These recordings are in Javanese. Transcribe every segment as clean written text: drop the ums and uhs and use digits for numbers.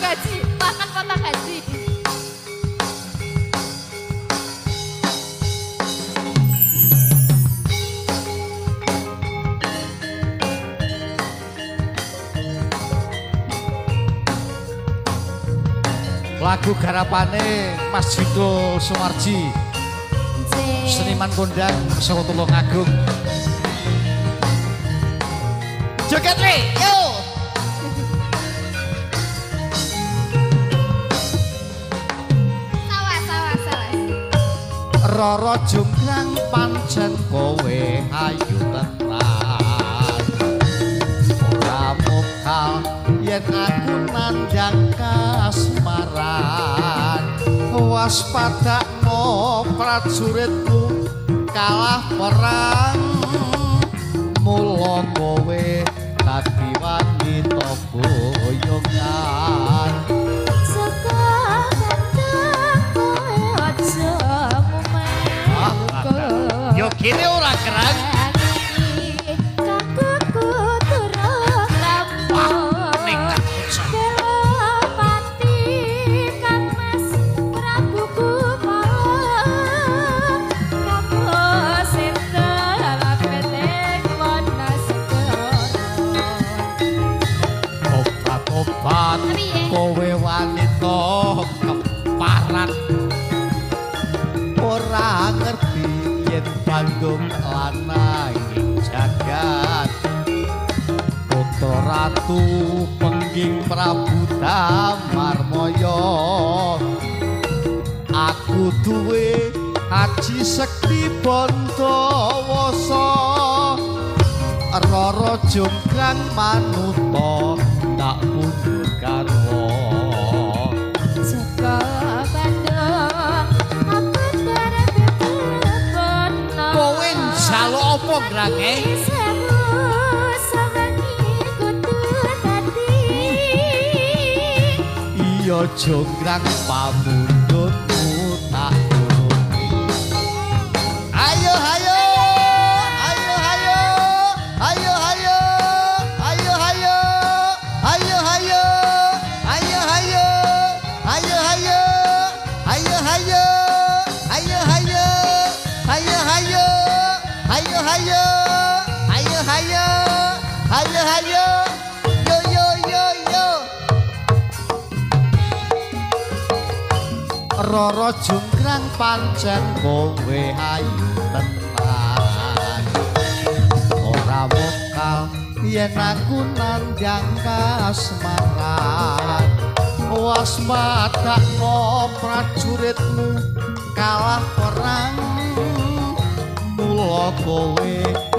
gaji, makan potong gaji. Lagu garapane Mas Jito Sumarji, seniman kondang saka Tulungagung. Joget we, yo. Sawas. Roro junggrang pancen kowe ayu tenan. Ora mokal yen aku nandang kasmaran. Waspadakno prajuritku kalah perang. Mula kowe dadi wanita boyongan. Saka kandang kowe aja ngomel. Yo kene ora kerang. Kowe wanita keparat ora ngerti yen Bandung lananging jagat. Putra ratu pengging Prabu Damarmaya, aku duwe aji sekti Bandawasa. Roro jonggrang manuta tak mundur garwa. Saka Bandung aku nderek bebekono. Kowe njaluk apa ngrange? Sewu sawengi kudu dadi. Iya jonggrang pamundhutmu tak turuti. Ayo ayo. Roro junggrang pancen kowe ayu tenan. Ora mokal yen aku nandang kasmaran. Waspadakno prajuritmu kalah perang. Mula kowe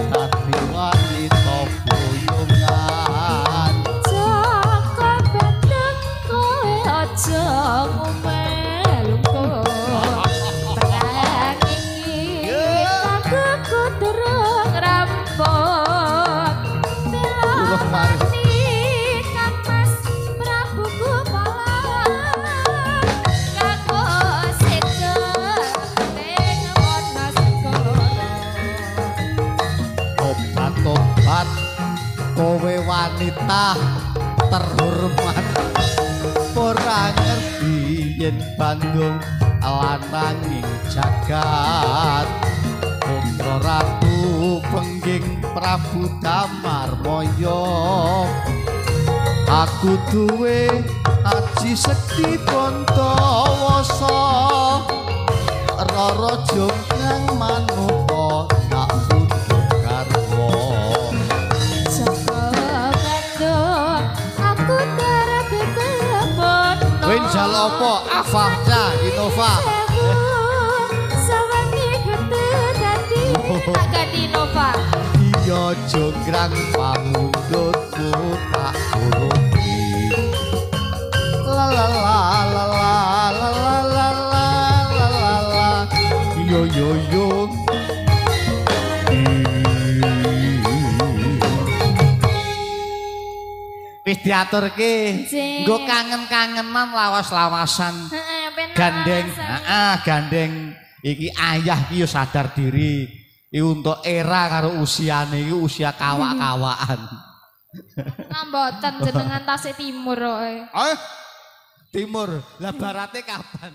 dadi wanita boyongan. Saka Bandung kowe aja ngomel. Kowe wanita terhormat, ora ngerti yen Bandung lananging jagat. Putra ratu pengging Prabu Damarmaya, aku duwe aji sekti Bandawasa. Roro jonggrang manuta tak mundur garwa. Kowe njaluk apa? Afarda Innova. Sawangi kudu dadi. Tak ganti Innova. Iya jonggrang pamundhutmu tak turuti. La la la la la la la la la la. Yo yo yo. Wis diaturke. Nggo kangen-kangenan lawas-lawasan. Gandeng, gandeng iki ayah iki yo sadar diri. Iki untuk era karo usiane iki usia kawak-kawakan. Ngamboten jenengan tasih timur kowe. Timur. Lah barate kapan?